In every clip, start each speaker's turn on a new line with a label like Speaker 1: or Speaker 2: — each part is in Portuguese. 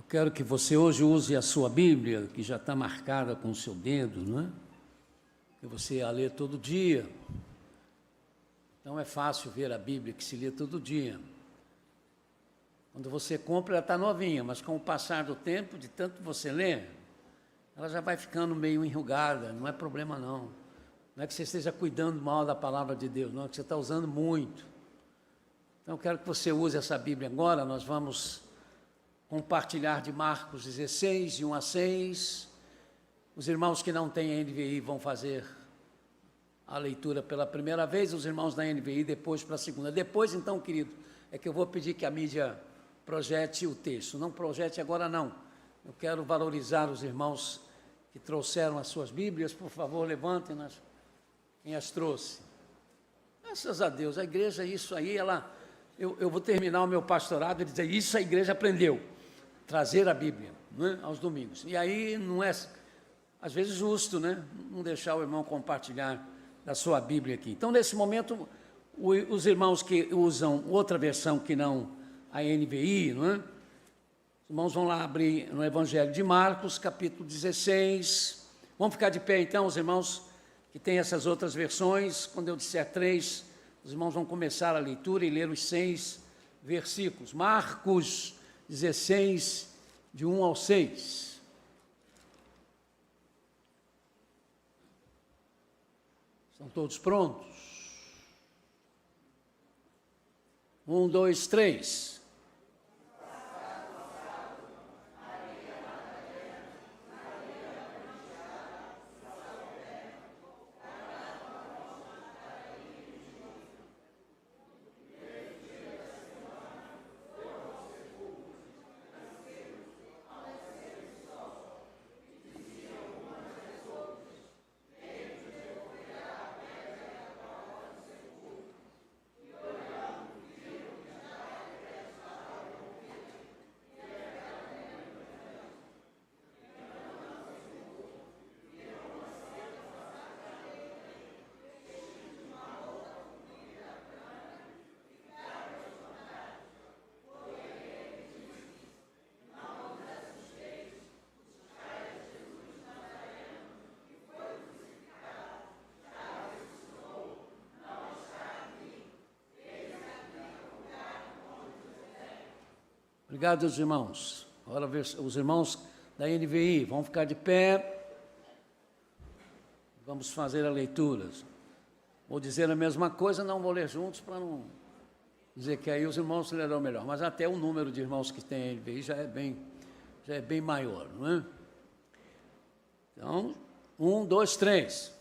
Speaker 1: quero que você hoje use a sua Bíblia, que já está marcada com o seu dedo, não é? Que você a lê todo dia. Então é fácil ver a Bíblia que se lê todo dia. Quando você compra, ela está novinha, mas com o passar do tempo, de tanto você ler, ela já vai ficando meio enrugada, não é problema não. Não é que você esteja cuidando mal da palavra de Deus, não, é que você está usando muito. Então eu quero que você use essa Bíblia agora, nós vamos compartilhar de Marcos 16, de 1 a 6. Os irmãos que não têm NVI vão fazer a leitura pela primeira vez, os irmãos da NVI depois para a segunda. Depois, então, querido, é que eu vou pedir que a mídia projete o texto. Não projete agora, não. Eu quero valorizar os irmãos que trouxeram as suas Bíblias. Por favor, levantem-nas. Quem as trouxe? Graças a Deus, a igreja, isso aí, eu vou terminar o meu pastorado e dizer, isso a igreja aprendeu, trazer a Bíblia, né, aos domingos. E aí não é, às vezes, justo, né, não deixar o irmão compartilhar da sua Bíblia aqui. Então, nesse momento, os irmãos que usam outra versão que não a NVI, não é? Os irmãos vão lá abrir no Evangelho de Marcos, capítulo 16. Vamos ficar de pé, então, os irmãos que têm essas outras versões. Quando eu disser 3, os irmãos vão começar a leitura e ler os 6 versículos. Marcos 16, de 1 ao 6. Estão todos prontos? 1, 2, 3. Obrigado, os irmãos. Agora, os irmãos da NVI vão ficar de pé. Vamos fazer a leitura. Vou dizer a mesma coisa, não vou ler juntos para não dizer que aí os irmãos lerão melhor. Mas até o número de irmãos que tem NVI já é bem maior, não é? Então, 1, 2, 3.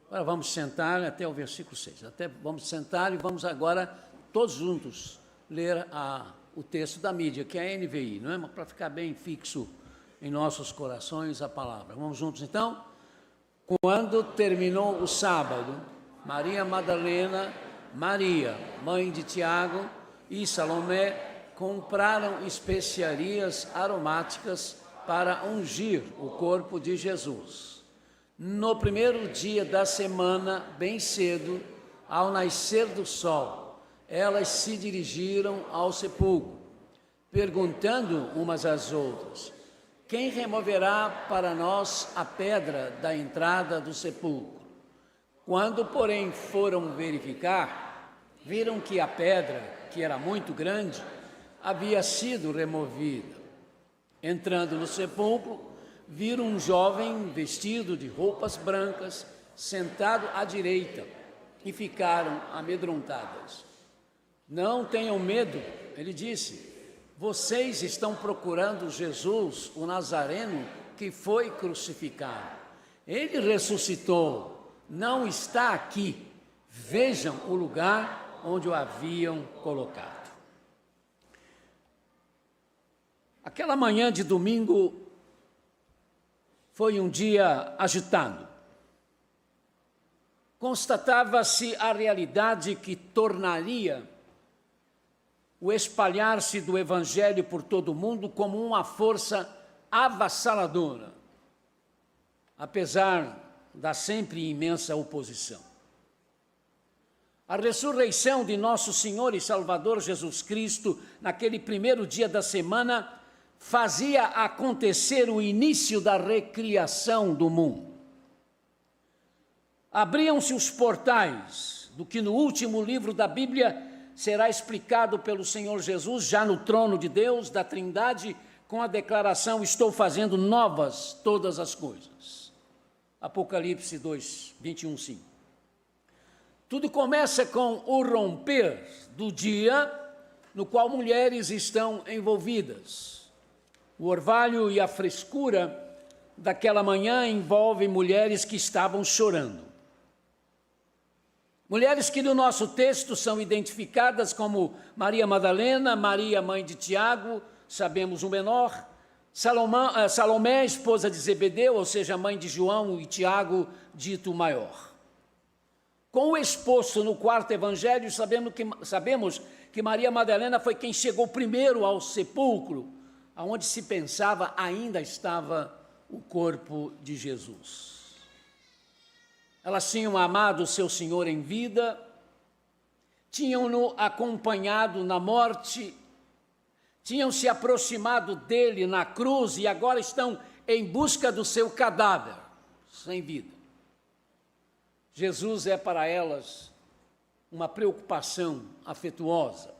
Speaker 1: Agora vamos sentar até o versículo 6. Vamos sentar e vamos agora, todos juntos, ler o texto da mídia, que é a NVI, não é? Para ficar bem fixo em nossos corações a palavra. Vamos juntos então? Quando terminou o sábado, Maria Madalena, Maria, mãe de Tiago, e Salomé compraram especiarias aromáticas para ungir o corpo de Jesus. No primeiro dia da semana, bem cedo, ao nascer do sol, elas se dirigiram ao sepulcro, perguntando umas às outras: quem removerá para nós a pedra da entrada do sepulcro? Quando, porém, foram verificar, viram que a pedra, que era muito grande, havia sido removida. Entrando no sepulcro, viram um jovem vestido de roupas brancas, sentado à direita, e ficaram amedrontadas. Não tenham medo, ele disse, vocês estão procurando Jesus, o Nazareno, que foi crucificado. Ele ressuscitou, não está aqui. Vejam o lugar onde o haviam colocado. Aquela manhã de domingo foi um dia agitado. Constatava-se a realidade que tornaria o espalhar-se do Evangelho por todo o mundo como uma força avassaladora, apesar da sempre imensa oposição. A ressurreição de nosso Senhor e Salvador Jesus Cristo, naquele primeiro dia da semana, fazia acontecer o início da recriação do mundo. Abriam-se os portais do que no último livro da Bíblia será explicado pelo Senhor Jesus, já no trono de Deus, da Trindade, com a declaração, estou fazendo novas todas as coisas. Apocalipse 2, 21, 5. Tudo começa com o romper do dia no qual mulheres estão envolvidas. O orvalho e a frescura daquela manhã envolvem mulheres que estavam chorando. Mulheres que no nosso texto são identificadas como Maria Madalena, Maria, mãe de Tiago, sabemos o menor, Salomé, esposa de Zebedeu, ou seja, mãe de João e Tiago, dito maior. Com o exposto no quarto evangelho, sabemos que Maria Madalena foi quem chegou primeiro ao sepulcro, aonde se pensava ainda estava o corpo de Jesus. Elas tinham amado o seu Senhor em vida, tinham-no acompanhado na morte, tinham se aproximado dele na cruz e agora estão em busca do seu cadáver, sem vida. Jesus é para elas uma preocupação afetuosa.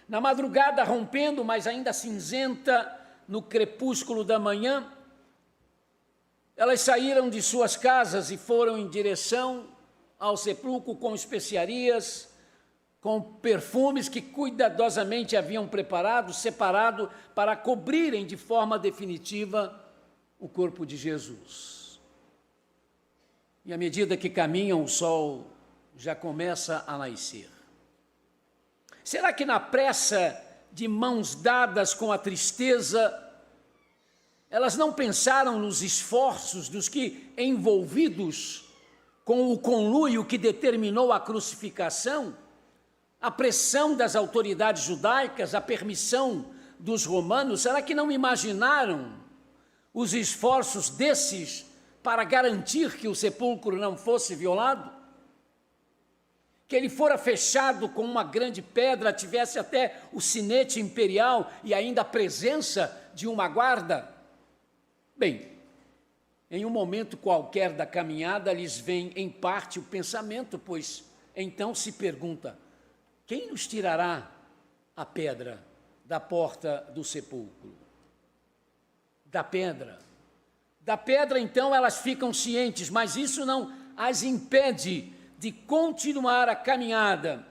Speaker 1: Na madrugada, rompendo, mas ainda cinzenta, no crepúsculo da manhã, elas saíram de suas casas e foram em direção ao sepulcro com especiarias, com perfumes que cuidadosamente haviam preparado, separado, para cobrirem de forma definitiva o corpo de Jesus. E à medida que caminham, o sol já começa a nascer. Será que na pressa de mãos dadas com a tristeza, elas não pensaram nos esforços dos que, envolvidos com o conluio que determinou a crucificação, a pressão das autoridades judaicas, a permissão dos romanos, será que não imaginaram os esforços desses para garantir que o sepulcro não fosse violado? Que ele fora fechado com uma grande pedra, tivesse até o sinete imperial e ainda a presença de uma guarda? Bem, em um momento qualquer da caminhada, lhes vem em parte o pensamento, pois então se pergunta, quem nos tirará a pedra da porta do sepulcro? Da pedra. Da pedra, então, elas ficam cientes, mas isso não as impede de continuar a caminhada.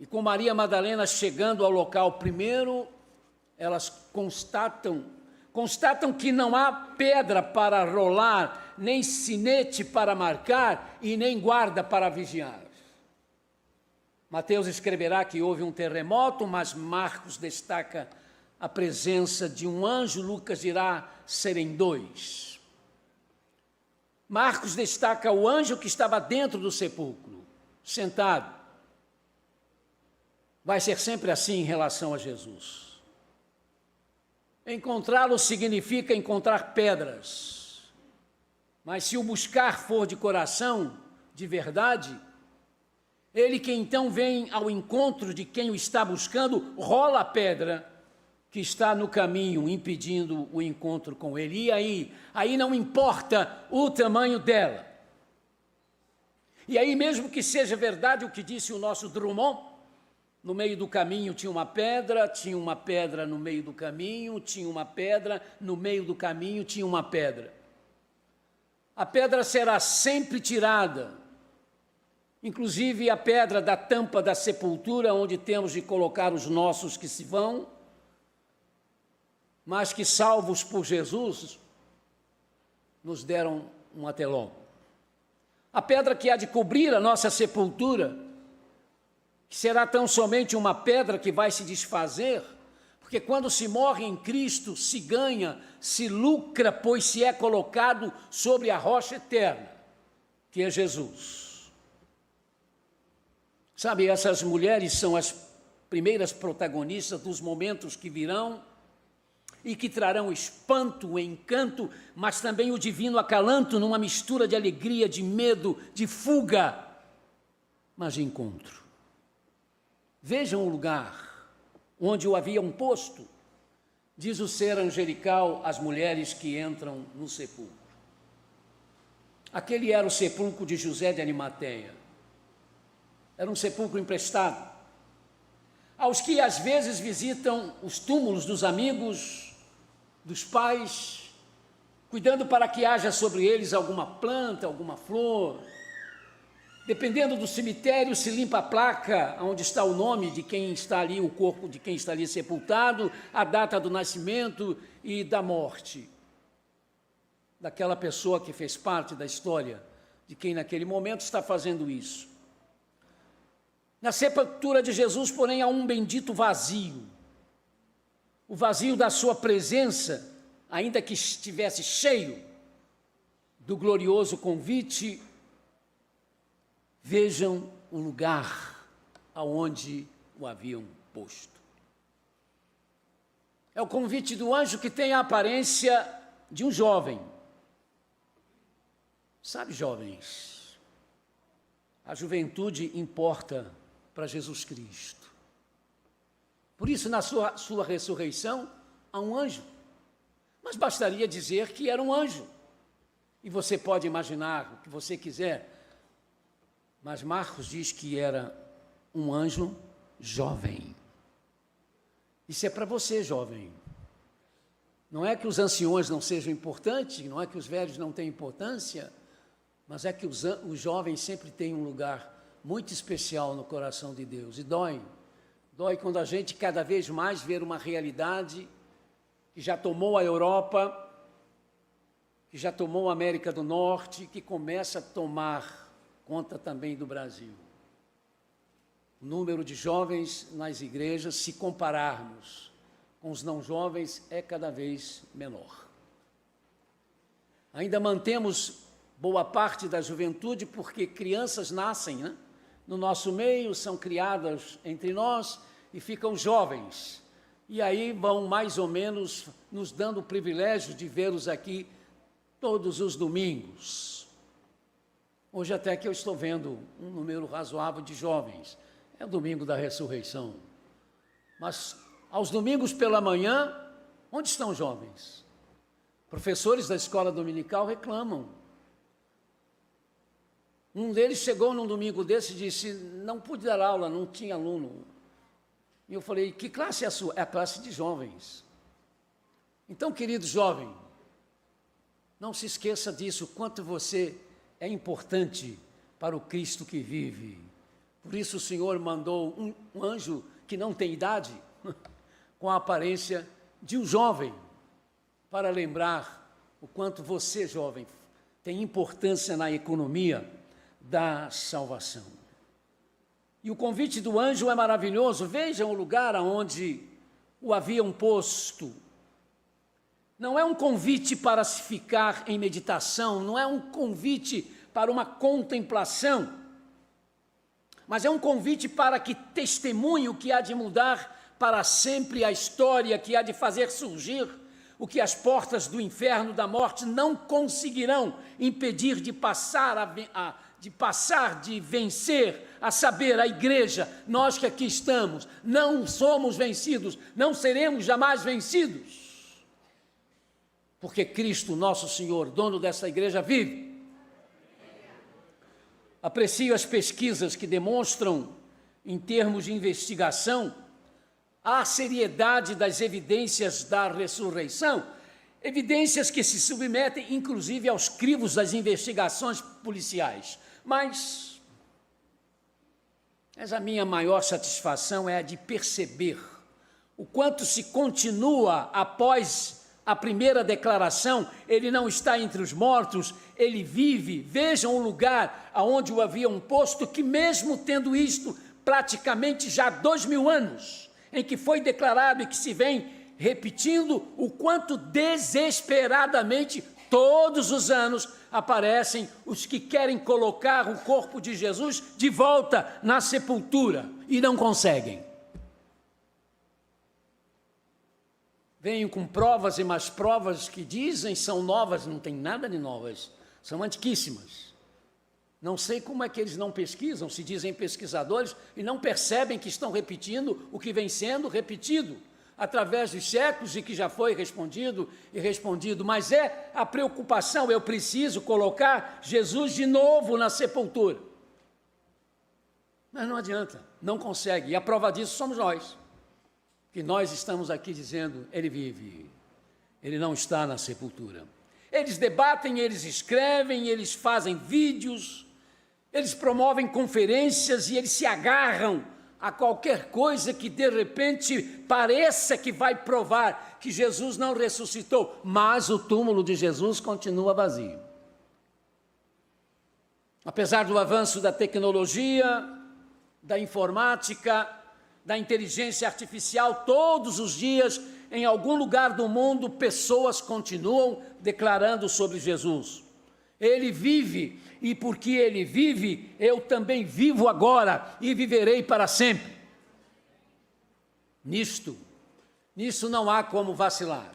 Speaker 1: E com Maria Madalena chegando ao local primeiro, elas constatam que não há pedra para rolar, nem sinete para marcar e nem guarda para vigiar. Mateus escreverá que houve um terremoto, mas Marcos destaca a presença de um anjo, Lucas dirá serem dois. Marcos destaca o anjo que estava dentro do sepulcro, sentado. Vai ser sempre assim em relação a Jesus. Encontrá-lo significa encontrar pedras, mas se o buscar for de coração, de verdade, ele que então vem ao encontro de quem o está buscando, rola a pedra que está no caminho, impedindo o encontro com ele. E aí não importa o tamanho dela. E aí, mesmo que seja verdade o que disse o nosso Drummond, no meio do caminho tinha uma pedra no meio do caminho, tinha uma pedra, no meio do caminho tinha uma pedra. A pedra será sempre tirada, inclusive a pedra da tampa da sepultura, onde temos de colocar os nossos que se vão, mas que, salvos por Jesus, nos deram um atelão. A pedra que há de cobrir a nossa sepultura, que será tão somente uma pedra que vai se desfazer, porque quando se morre em Cristo, se ganha, se lucra, pois se é colocado sobre a rocha eterna, que é Jesus. Sabe, essas mulheres são as primeiras protagonistas dos momentos que virão e que trarão espanto, encanto, mas também o divino acalanto numa mistura de alegria, de medo, de fuga, mas de encontro. Vejam o lugar onde o haviam posto, diz o ser angelical às mulheres que entram no sepulcro. Aquele era o sepulcro de José de Arimateia. Era um sepulcro emprestado. Aos que às vezes visitam os túmulos dos amigos, dos pais, cuidando para que haja sobre eles alguma planta, alguma flor. Dependendo do cemitério, se limpa a placa onde está o nome de quem está ali, o corpo de quem está ali sepultado, a data do nascimento e da morte daquela pessoa que fez parte da história, de quem naquele momento está fazendo isso. Na sepultura de Jesus, porém, há um bendito vazio. O vazio da sua presença, ainda que estivesse cheio do glorioso convite. Vejam o lugar aonde o haviam posto. É o convite do anjo que tem a aparência de um jovem. Sabe, jovens, a juventude importa para Jesus Cristo. Por isso, na sua ressurreição, há um anjo. Mas bastaria dizer que era um anjo. E você pode imaginar o que você quiser. Mas Marcos diz que era um anjo jovem. Isso é para você, jovem. Não é que os anciões não sejam importantes, não é que os velhos não tenham importância, mas é que os jovens sempre têm um lugar muito especial no coração de Deus. E dói quando a gente cada vez mais vê uma realidade que já tomou a Europa, que já tomou a América do Norte, que começa a tomar conta também do Brasil. O número de jovens nas igrejas, se compararmos com os não jovens, é cada vez menor. Ainda mantemos boa parte da juventude porque crianças nascem, né, no nosso meio, são criadas entre nós e ficam jovens. E aí vão mais ou menos nos dando o privilégio de vê-los aqui todos os domingos. Hoje até que eu estou vendo um número razoável de jovens. É o domingo da ressurreição. Mas aos domingos pela manhã, onde estão os jovens? Professores da escola dominical reclamam. Um deles chegou num domingo desse e disse, não pude dar aula, não tinha aluno. E eu falei, que classe é a sua? É a classe de jovens. Então, querido jovem, não se esqueça disso, quanto você é importante para o Cristo que vive. Por isso o Senhor mandou um anjo que não tem idade, com a aparência de um jovem, para lembrar o quanto você, jovem, tem importância na economia da salvação. E o convite do anjo é maravilhoso. Vejam o lugar aonde o haviam posto. Não é um convite para se ficar em meditação, não é um convite para uma contemplação, mas é um convite para que testemunhe o que há de mudar para sempre a história, que há de fazer surgir o que as portas do inferno, da morte, não conseguirão impedir de de vencer, a saber, a igreja, nós que aqui estamos, não somos vencidos, não seremos jamais vencidos. Porque Cristo, nosso Senhor, dono dessa igreja, vive. Aprecio as pesquisas que demonstram, em termos de investigação, a seriedade das evidências da ressurreição, evidências que se submetem, inclusive, aos crivos das investigações policiais. Mas a minha maior satisfação é a de perceber o quanto se continua após a primeira declaração. Ele não está entre os mortos, ele vive. Vejam o lugar aonde o haviam posto, que mesmo tendo isto praticamente já 2000 anos, em que foi declarado e que se vem repetindo, o quanto desesperadamente todos os anos aparecem os que querem colocar o corpo de Jesus de volta na sepultura e não conseguem. Venho com provas e mais provas que dizem são novas, não tem nada de novas, são antiquíssimas. Não sei como é que eles não pesquisam, se dizem pesquisadores, e não percebem que estão repetindo o que vem sendo repetido através dos séculos e que já foi respondido e respondido. Mas é a preocupação, eu preciso colocar Jesus de novo na sepultura. Mas não adianta, não consegue, e a prova disso somos nós. Que nós estamos aqui dizendo, ele vive, ele não está na sepultura. Eles debatem, eles escrevem, eles fazem vídeos, eles promovem conferências e eles se agarram a qualquer coisa que de repente pareça que vai provar que Jesus não ressuscitou, mas o túmulo de Jesus continua vazio. Apesar do avanço da tecnologia, da informática, da inteligência artificial, todos os dias, em algum lugar do mundo, pessoas continuam declarando sobre Jesus. Ele vive, e porque ele vive, eu também vivo agora e viverei para sempre. Nisto não há como vacilar.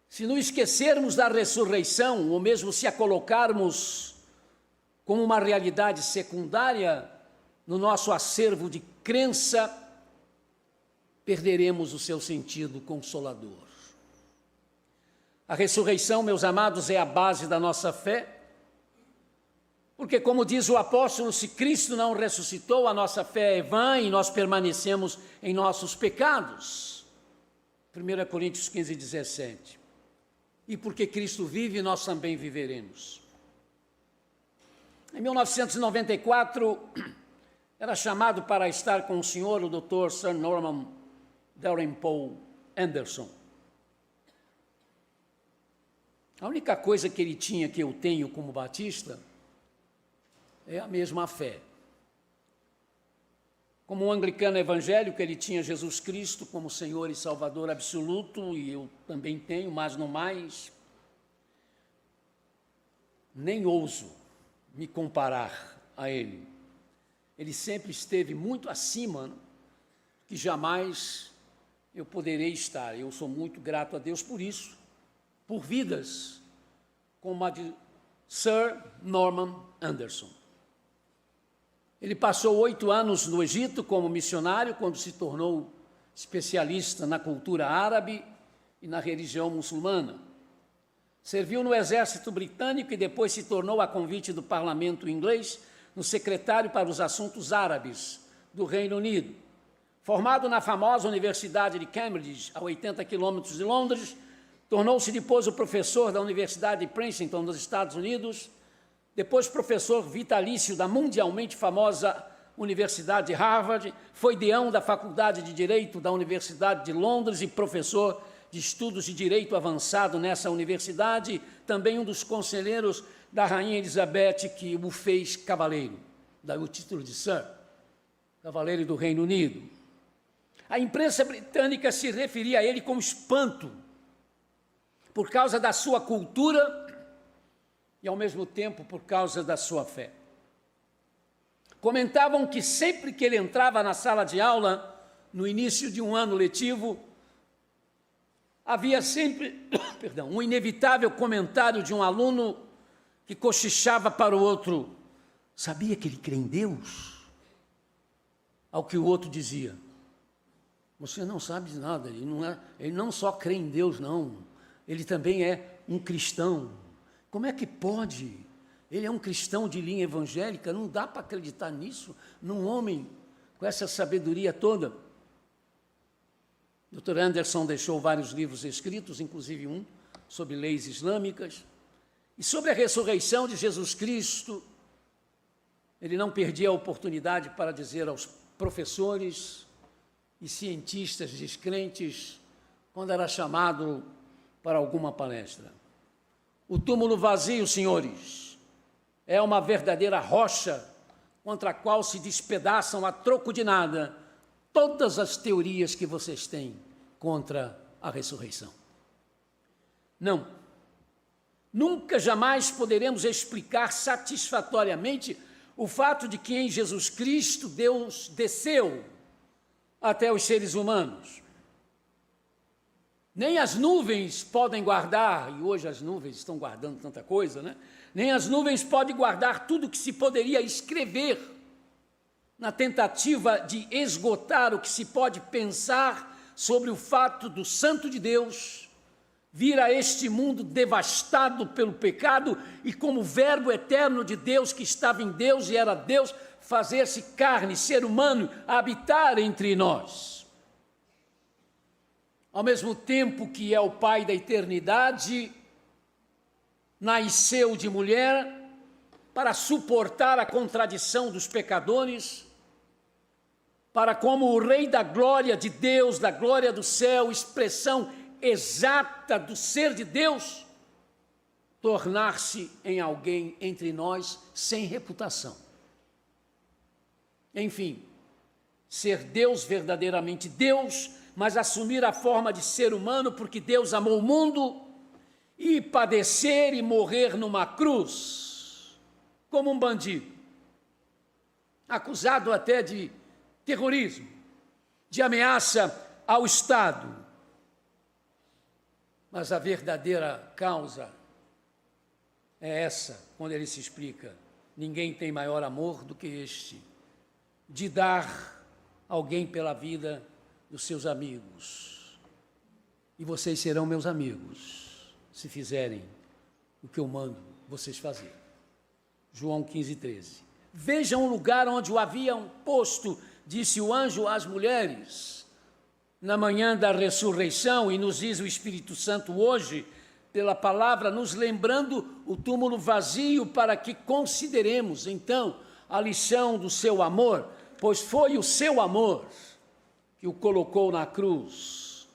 Speaker 1: Se nos esquecermos da ressurreição, ou mesmo se a colocarmos como uma realidade secundária no nosso acervo de crença, perderemos o seu sentido consolador. A ressurreição, meus amados, é a base da nossa fé, porque, como diz o apóstolo, se Cristo não ressuscitou, a nossa fé é vã e nós permanecemos em nossos pecados. 1 Coríntios 15, 17. E porque Cristo vive, nós também viveremos. Em 1994, era chamado para estar com o senhor, o Dr. Sir Norman Dalrymple Anderson. A única coisa que ele tinha, que eu tenho como batista, é a mesma fé. Como um anglicano evangélico, ele tinha Jesus Cristo como Senhor e Salvador absoluto, e eu também tenho, mas não mais. Nem ouso me comparar a ele. Ele sempre esteve muito acima, que jamais eu poderei estar. Eu sou muito grato a Deus por isso, por vidas como a de Sir Norman Anderson. Ele passou 8 anos no Egito como missionário, quando se tornou especialista na cultura árabe e na religião muçulmana. Serviu no exército britânico e depois se tornou, a convite do parlamento inglês, no secretário para os assuntos árabes do Reino Unido. Formado na famosa Universidade de Cambridge, a 80 quilômetros de Londres, tornou-se depois o professor da Universidade de Princeton, nos Estados Unidos, depois professor vitalício da mundialmente famosa Universidade de Harvard, foi deão da Faculdade de Direito da Universidade de Londres e professor de estudos de direito avançado nessa universidade, também um dos conselheiros da Rainha Elizabeth, que o fez cavaleiro, daí o título de Sir, cavaleiro do Reino Unido. A imprensa britânica se referia a ele com espanto, por causa da sua cultura e, ao mesmo tempo, por causa da sua fé. Comentavam que sempre que ele entrava na sala de aula, no início de um ano letivo, havia sempre um inevitável comentário de um aluno que cochichava para o outro: sabia que ele crê em Deus? Ao que o outro dizia: você não sabe de nada, ele não só crê em Deus, não, ele também é um cristão. Como é que pode? Ele é um cristão de linha evangélica, não dá para acreditar nisso, num homem com essa sabedoria toda. Dr. Anderson deixou vários livros escritos, inclusive um sobre leis islâmicas, e sobre a ressurreição de Jesus Cristo. Ele não perdia a oportunidade para dizer aos professores e cientistas descrentes, quando era chamado para alguma palestra: o túmulo vazio, senhores, é uma verdadeira rocha contra a qual se despedaçam a troco de nada todas as teorias que vocês têm contra a ressurreição. Não, nunca, jamais poderemos explicar satisfatoriamente o fato de que em Jesus Cristo Deus desceu até os seres humanos. Nem as nuvens podem guardar, e hoje as nuvens estão guardando tanta coisa, né? Nem as nuvens podem guardar tudo que se poderia escrever na tentativa de esgotar o que se pode pensar sobre o fato do Santo de Deus vir a este mundo devastado pelo pecado e, como verbo eterno de Deus, que estava em Deus e era Deus, fazer-se carne, ser humano, habitar entre nós. Ao mesmo tempo que é o Pai da eternidade, nasceu de mulher para suportar a contradição dos pecadores, para, como o Rei da glória de Deus, da glória do céu, expressão exata do ser de Deus, tornar-se em alguém entre nós sem reputação. Enfim, ser Deus, verdadeiramente Deus, mas assumir a forma de ser humano, porque Deus amou o mundo, e padecer e morrer numa cruz, como um bandido, acusado até de terrorismo, de ameaça ao Estado. Mas a verdadeira causa é essa, quando ele se explica: ninguém tem maior amor do que este, de dar alguém pela vida dos seus amigos. E vocês serão meus amigos, se fizerem o que eu mando vocês fazerem. João 15:13. Vejam o lugar onde o haviam posto, disse o anjo às mulheres, na manhã da ressurreição, e nos diz o Espírito Santo hoje, pela palavra, nos lembrando o túmulo vazio, para que consideremos, então, a lição do seu amor, pois foi o seu amor que o colocou na cruz,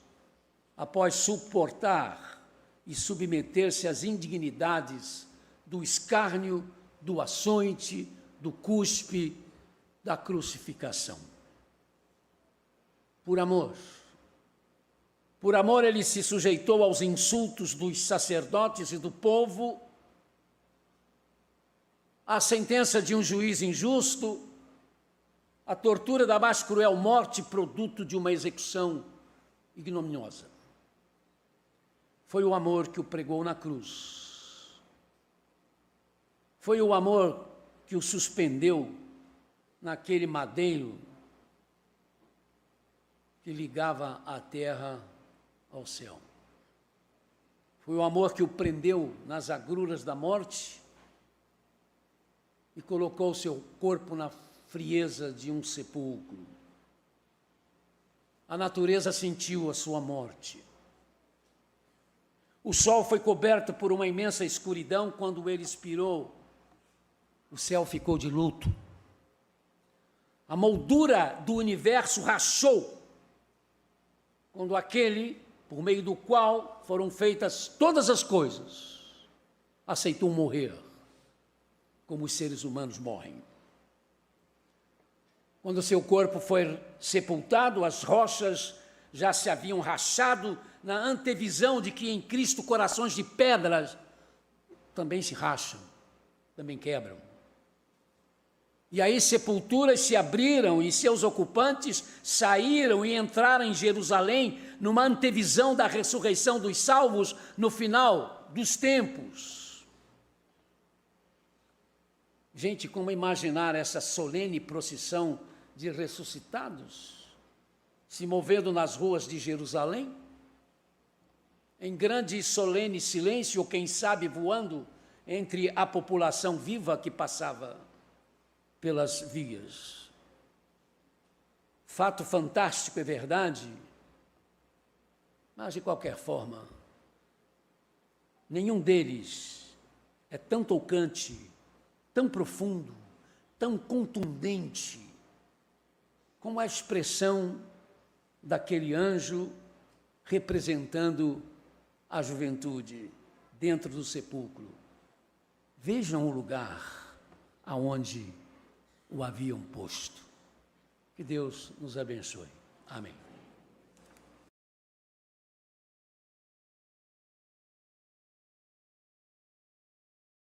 Speaker 1: após suportar e submeter-se às indignidades do escárnio, do açoite, do cuspe, da crucificação. Por amor ele se sujeitou aos insultos dos sacerdotes e do povo, à sentença de um juiz injusto, a tortura da mais cruel morte, produto de uma execução ignominiosa. Foi o amor que o pregou na cruz. Foi o amor que o suspendeu naquele madeiro que ligava a terra ao céu. Foi o amor que o prendeu nas agruras da morte e colocou seu corpo na frieza de um sepulcro. A natureza sentiu a sua morte. O sol foi coberto por uma imensa escuridão quando ele expirou. O céu ficou de luto. A moldura do universo rachou quando aquele, por meio do qual foram feitas todas as coisas, aceitou morrer como os seres humanos morrem. Quando seu corpo foi sepultado, as rochas já se haviam rachado, na antevisão de que em Cristo corações de pedras também se racham, também quebram. E aí sepulturas se abriram e seus ocupantes saíram e entraram em Jerusalém numa antevisão da ressurreição dos salvos no final dos tempos. Gente, como imaginar essa solene procissão de ressuscitados se movendo nas ruas de Jerusalém, em grande e solene silêncio, ou quem sabe voando entre a população viva que passava pelas vias. Fato fantástico, é verdade, mas de qualquer forma, nenhum deles é tão tocante, tão profundo, tão contundente como a expressão daquele anjo representando a juventude dentro do sepulcro. Vejam o lugar aonde o haviam posto. Que Deus nos abençoe. Amém.